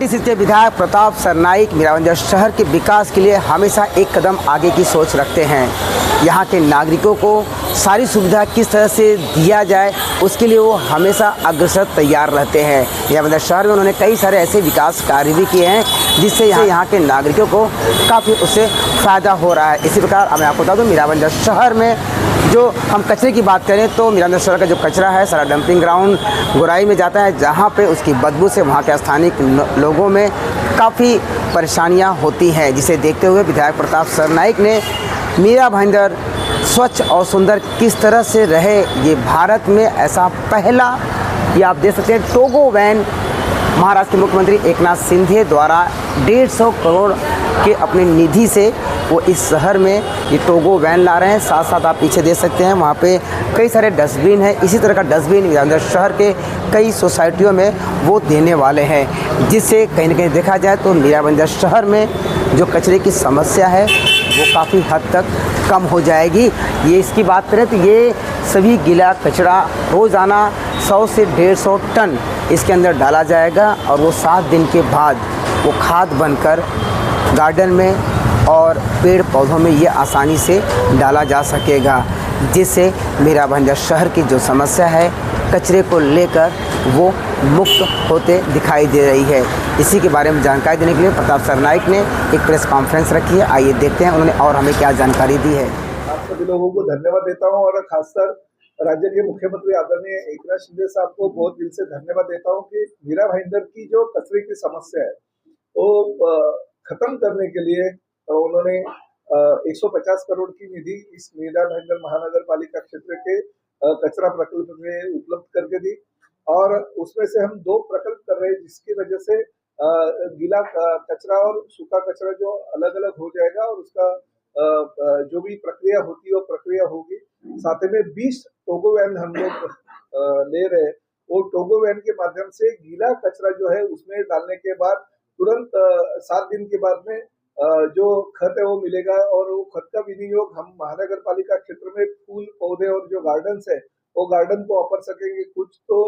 Party seat के विधायक प्रताप सरनाईक मीराबंदर शहर के विकास के लिए हमेशा एक कदम आगे की सोच रखते हैं। यहाँ के नागरिकों को सारी सुविधा किस तरह से दिया जाए उसके लिए वो हमेशा अग्रसर तैयार रहते हैं। मीराबंदर शहर में उन्होंने कई सारे ऐसे विकास कार्य भी किए हैं जिससे यहाँ के नागरिकों को काफ़ी उससे फ़ायदा हो रहा है। इसी प्रकार मैं आपको बता दूँ, मीराबंदर शहर में जो हम कचरे की बात करें तो मीराबंदर शहर का जो कचरा है सारा डंपिंग ग्राउंड गोराई में जाता है, जहाँ पे उसकी बदबू से वहाँ के स्थानीय लोगों में काफ़ी परेशानियाँ होती हैं। जिसे देखते हुए विधायक प्रताप सरनाईक ने मीरा भाईंदर स्वच्छ और सुंदर किस तरह से रहे, ये भारत में ऐसा पहला, ये आप देख सकते हैं, टोगो वैन महाराष्ट्र के मुख्यमंत्री एकनाथ शिंदे द्वारा 150 करोड़ के अपने निधि से वो इस शहर में ये टोगो वैन ला रहे हैं। साथ साथ आप पीछे देख सकते हैं वहाँ पे कई सारे डस्टबिन हैं। इसी तरह का डस्टबिन मीराबंदर शहर के कई सोसाइटियों में वो देने वाले हैं, जिससे कहीं ना कहीं देखा जाए तो मीराबंदर शहर में जो कचरे की समस्या है वो काफ़ी हद तक कम हो जाएगी। ये इसकी बात करें तो ये सभी गीला कचरा रोज़ाना 100 से 150 टन इसके अंदर डाला जाएगा और वो 7 दिन के बाद वो खाद बनकर गार्डन में और पेड़ पौधों में ये आसानी से डाला जा सकेगा, जिससे मीराबंदर शहर की जो समस्या है कचरे को लेकर वो मुक्त होते दिखाई दे रही है। इसी के बारे में जानकारी देने के लिए प्रताप सरनाईक ने एक प्रेस कॉन्फ्रेंस रखी है। आइए देखते हैं उन्होंने और हमें क्या जानकारी दी है। आप सभी लोगों को धन्यवाद देता हूं और खासकर राज्य के मुख्यमंत्री आदरणीय एकनाथ शिंदे साहब को बहुत दिल से धन्यवाद देता हूं कि मीरा भाईंदर की जो कचरे की समस्या है वो खत्म करने के लिए उन्होंने 150 करोड़ की निधि इस मीरा भाईंदर महानगर पालिका क्षेत्र के कचरा प्रकल्प में उपलब्ध करके दी और उसमें से हम 2 प्रकल्प कर रहे हैं, जिसकी वजह से गीला कचरा और सूखा कचरा जो अलग अलग हो जाएगा और उसका जो भी प्रक्रिया होती है वो प्रक्रिया होगी। साथ में 20 टोगो वैन हम लोग ले रहे हैं। वो टोगो वैन के माध्यम से गीला कचरा जो है उसमें डालने के बाद तुरंत 7 दिन के बाद में जो खत है वो मिलेगा और वो खत का विनियोग हम महानगर पालिका क्षेत्र में फूल पौधे और जो गार्डन्स है वो गार्डन को ऑफर सकेंगे। कुछ तो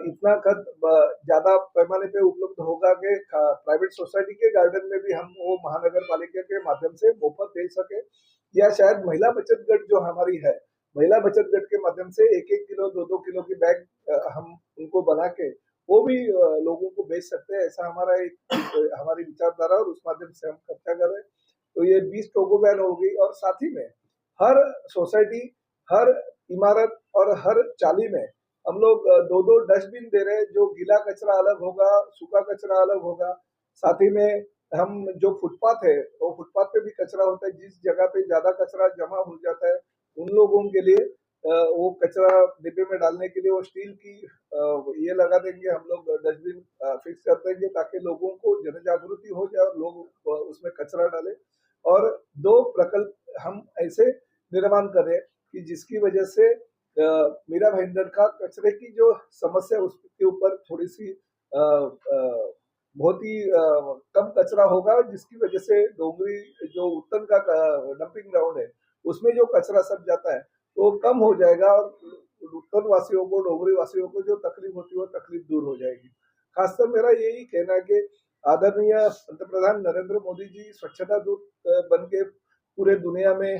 इतना खत ज्यादा पैमाने पे उपलब्ध होगा कि प्राइवेट सोसाइटी के गार्डन में भी हम वो महानगर पालिका के माध्यम से मुफ्त दे सके, या शायद महिला बचत गट जो हमारी है, महिला बचत गट के माध्यम से 1-1 किलो 2-2 किलो की बैग हम उनको बना के वो भी लोगों को बेच सकते हैं। ऐसा हमारा हमारी विचारधारा और उस माध्यम से हम खर्चा कर रहे हैं। तो ये 20 टोगो वैन होगी और साथ ही में हर सोसाइटी, हर इमारत और हर चाली में हम लोग 2-2 डस्टबिन दे रहे हैं। जो गीला कचरा अलग होगा, सूखा कचरा अलग होगा। साथ ही में हम जो फुटपाथ है वो फुटपाथ पे भी कचरा होता है, जिस जगह पे ज्यादा कचरा जमा हो जाता है उन लोगों के लिए वो कचरा डिब्बे में डालने के लिए वो स्टील की ये लगा देंगे, हम लोग डस्टबिन फिक्स कर देंगे ताकि लोगों को जन जागृति हो जाए और लोग उसमें कचरा डालें। और 2 प्रकल्प हम ऐसे निर्माण करें कि जिसकी वजह से मीरा भाईंदर का कचरे की जो समस्या उसके ऊपर थोड़ी सी बहुत ही कम कचरा होगा, जिसकी वजह से डोंगरी जो उत्तन का डंपिंग ग्राउंड है उसमें जो कचरा सब जाता है तो कम हो जाएगा और उत्तन वासियों को, डोंगरी वासियों को जो तकलीफ होती है वो तकलीफ दूर हो जाएगी। खासकर मेरा यही कहना है कि आदरणीय पंतप्रधान नरेंद्र मोदी जी स्वच्छता दूत बन के पूरे दुनिया में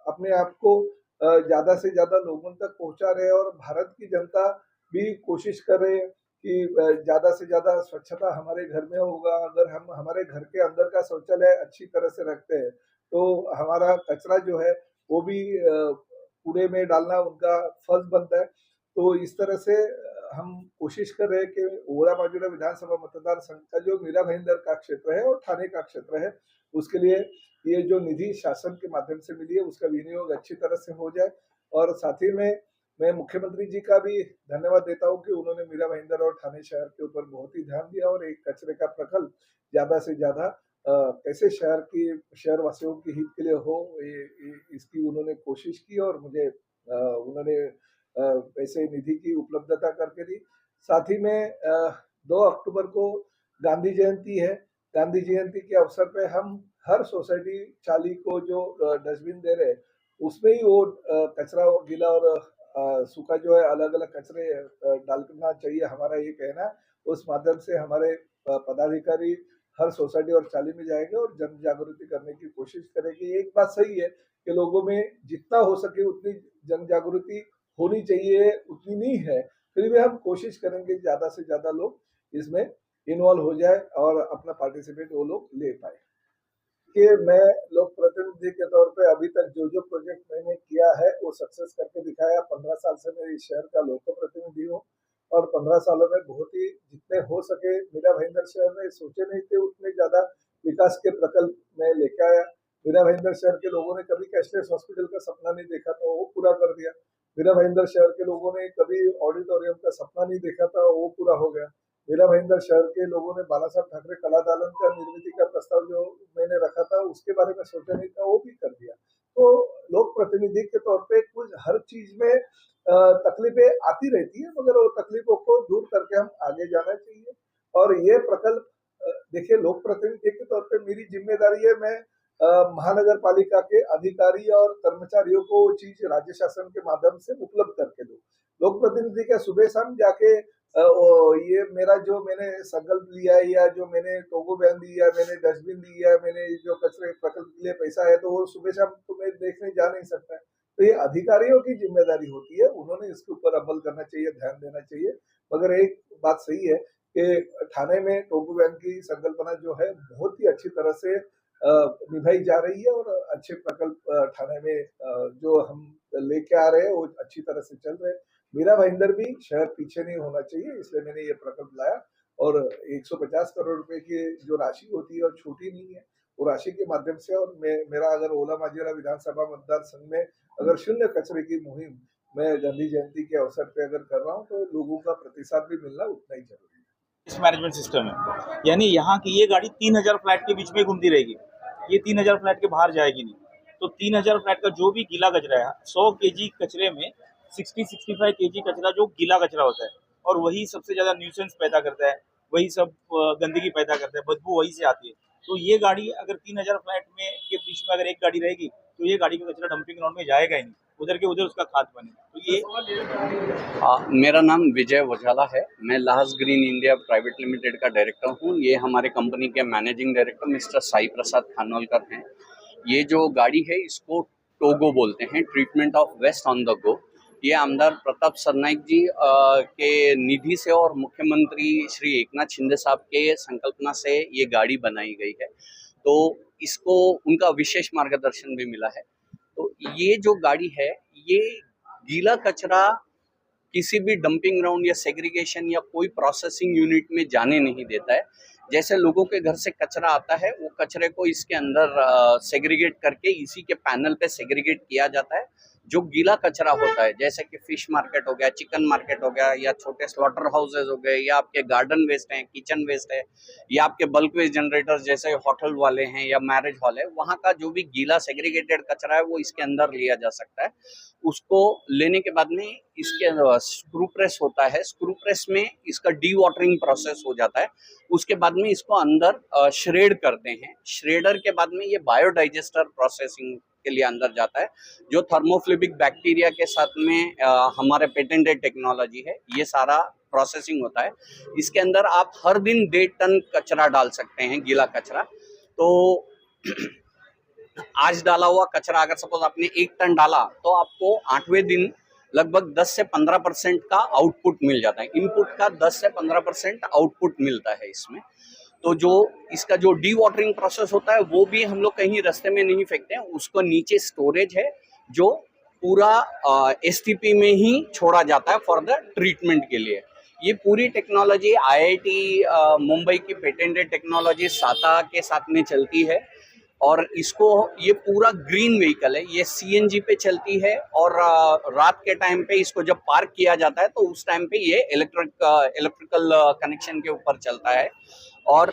अपने आप को ज्यादा से ज्यादा लोगों तक पहुंचा रहे हैं और भारत की जनता भी कोशिश कर रहे हैं कि ज्यादा से ज्यादा स्वच्छता हमारे घर में होगा। अगर हम हमारे घर के अंदर का शौचालय अच्छी तरह से रखते हैं तो हमारा कचरा जो है वो भी कूड़े में डालना उनका फर्ज बनता है। तो इस तरह से हम कोशिश कर रहे हैं कि ओड़ा माजुरा विधानसभा मतदार संघ का जो मीरा भाईंदर का क्षेत्र है और थाने का क्षेत्र है उसके लिए ये जो निधि शासन के माध्यम से मिली है उसका विनियोग अच्छी तरह से हो जाए। और साथ ही में मैं मुख्यमंत्री जी का भी धन्यवाद देता हूँ कि उन्होंने मीरा भाईंदर और थाने शहर के ऊपर बहुत ही ध्यान दिया और एक कचरे का प्रकल्प ज्यादा से ज्यादा कैसे शहर वासियों के हित के लिए हो इसकी उन्होंने कोशिश की और मुझे उन्होंने पैसे निधि की उपलब्धता करके दी। साथ ही में 2 अक्टूबर को गांधी जयंती है। गांधी जयंती के अवसर पे हम हर सोसाइटी चाली को जो डस्टबिन दे रहे हैं उसमें ही वो कचरा गीला और सूखा जो है अलग अलग कचरे डालना चाहिए, हमारा ये कहना है। उस माध्यम से हमारे पदाधिकारी हर सोसाइटी और चाली में जाएंगे और जन जागृति करने की कोशिश करेंगे। एक बात सही है कि लोगों में जितना हो सके उतनी जन जागृति होनी चाहिए, उतनी नहीं है, फिर भी हम कोशिश करेंगे ज्यादा से ज्यादा लोग इसमें इन्वॉल्व हो जाए और अपना पार्टिसिपेट वो लोग ले पाए। कि मैं लोक प्रतिनिधि के तौर पे अभी तक जो जो प्रोजेक्ट मैंने किया है वो सक्सेस करके दिखाया। 15 साल से मैं इस शहर का लोक प्रतिनिधि हूँ और 15 सालों में बहुत ही जितने हो सके मीरा भाईंदर शहर में सोचे नहीं थे उतने ज्यादा विकास के प्रकल्प में लेके आया। मीरा भाईंदर शहर के लोगों ने कभी कैशलेस हॉस्पिटल का सपना नहीं देखा था, वो पूरा कर दिया। मीरा भाईंदर शहर के लोगों ने कभी ऑडिटोरियम का सपना नहीं देखा था, वो पूरा हो गया। मीरा भाईंदर शहर के लोगों ने बाला साहब ठाकरे कला दालन का निर्मित का प्रस्ताव जो मैंने रखा था उसके बारे में सोचा नहीं था, वो भी कर दिया। तो लोक प्रतिनिधि के तौर पे कुछ हर चीज में तकलीफें आती रहती है, मगर वो तकलीफों को दूर करके हम आगे जाना चाहिए। और ये प्रकल्प देखिए, लोक प्रतिनिधि के तौर पे मेरी जिम्मेदारी है, मैं महानगर पालिका के अधिकारी और कर्मचारियों को वो चीज राज्य शासन के माध्यम से उपलब्ध करके दूं। लोक प्रतिनिधि का सुबह शाम जाके ये मेरा जो मैंने संकल्प लिया है या जो मैंने टोगो बैन दिया है, मैंने डस्टबिन दिया है, मैंने जो कचरे प्रकल्प के लिए पैसा है, तो वो सुबह शाम तो मैं देखने जा नहीं सकता है। तो ये अधिकारियों की जिम्मेदारी होती है, उन्होंने इसके ऊपर अमल करना चाहिए, ध्यान देना चाहिए। मगर एक बात सही है कि थाने में टोगो बैन की संकल्पना जो है बहुत ही अच्छी तरह से निभाई जा रही है और अच्छे प्रकल्प थाने में जो हम लेके आ रहे हैं वो अच्छी तरह से चल रहे हैं। मीरा भाईंदर भी शहर पीछे नहीं होना चाहिए, इसलिए मैंने ये प्रकल्प लाया। और 150 करोड़ रुपए की जो राशि होती है और छोटी नहीं है, वो राशि के माध्यम से और मेरा अगर ओला माजिरा विधानसभा मतदार संघ में अगर शून्य कचरे की मुहिम मैं गांधी जयंती के अवसर पे अगर कर रहा हूँ तो लोगों का प्रतिसाद भी मिलना उतना ही जरूरी है। इस मैनेजमेंट सिस्टम है, यानी यहाँ की ये गाड़ी 3000 फ्लैट के बीच में घूमती रहेगी, ये 3000 फ्लैट के बाहर जाएगी नहीं। तो 3000 फ्लैट का जो भी गीला कचरा है, 100 केजी कचरे में 60-65 केजी कचरा जो गीला कचरा होता है और वही सबसे ज्यादा न्यूसेंस पैदा करता है, वही सब गंदगी पैदा करता है, बदबू वही से आती है। तो ये गाड़ी अगर 3000 फ्लैट में के बीच में अगर एक गाड़ी रहेगी तो ये गाड़ी का कचरा डंपिंग ग्राउंड में जाएगा ही नहीं, उधर के उधर उसका खाद बनेगा। तो ये मेरा नाम विजय वजाला है, मैं Lahas green India private limited का डायरेक्टर हूँ। ये हमारे कंपनी के managing director mister Sai Prasad Khanolkar हैं। ये जो गाड़ी है इसको टोगो बोलते हैं, treatment of waste on the go. ये आमदार प्रताप सरनाइक जी के निधि से और मुख्यमंत्री श्री एकनाथ शिंदे साहब के संकल्पना से ये गाड़ी बनाई गई है, तो इसको उनका विशेष मार्गदर्शन भी मिला है। तो ये जो गाड़ी है ये गीला कचरा किसी भी डंपिंग ग्राउंड या सेग्रीगेशन या कोई प्रोसेसिंग यूनिट में जाने नहीं देता है। जैसे लोगों के घर से कचरा आता है वो कचरे को इसके अंदर सेग्रीगेट करके इसी के पैनल पे सेग्रीगेट किया जाता है। जो गीला कचरा होता है जैसे कि फिश मार्केट हो गया, चिकन मार्केट हो गया, या छोटे स्लॉटर हाउसेज हो गए, या आपके गार्डन वेस्ट हैं, किचन वेस्ट है, या आपके बल्क वेस्ट जनरेटर्स जैसे होटल वाले हैं या मैरिज हॉल है, वहाँ का जो भी गीला सेग्रीगेटेड कचरा है वो इसके अंदर लिया जा सकता है। उसको लेने के बाद में इसके स्क्रू प्रेस होता है, स्क्रू प्रेस में इसका डी वाटरिंग प्रोसेस हो जाता है। उसके बाद में इसको अंदर श्रेड करते हैं। श्रेडर के बाद में ये बायोडाइजेस्टर प्रोसेसिंग के लिए अंदर जाता है, जो थर्मोफ्लिबिक बैक्टीरिया के साथ में हमारे पेटेंटेड टेक्नोलॉजी है, ये सारा प्रोसेसिंग होता है। इसके अंदर आप हर दिन 1.5 टन कचरा डाल सकते हैं, गीला कचरा। तो आज डाला हुआ कचरा अगर सपोज आपने 1 टन डाला तो आपको 8वें दिन लगभग 10 से 15% का आउटपुट मिल जाता है। इनपुट का 10 से 15% आउटपुट मिलता है इसमें। तो जो इसका जो डी वाटरिंग प्रोसेस होता है वो भी हम लोग कहीं रास्ते में नहीं फेंकते हैं, उसको नीचे स्टोरेज है जो पूरा एसटीपी में ही छोड़ा जाता है फॉर द ट्रीटमेंट के लिए। ये पूरी टेक्नोलॉजी आईआईटी मुंबई की पेटेंटेड टेक्नोलॉजी साता के साथ में चलती है और इसको ये पूरा ग्रीन व्हीकल है, ये सीएनजी पे चलती है और रात के टाइम पे इसको जब पार्क किया जाता है तो उस टाइम पे ये इलेक्ट्रिकल कनेक्शन के ऊपर चलता है। और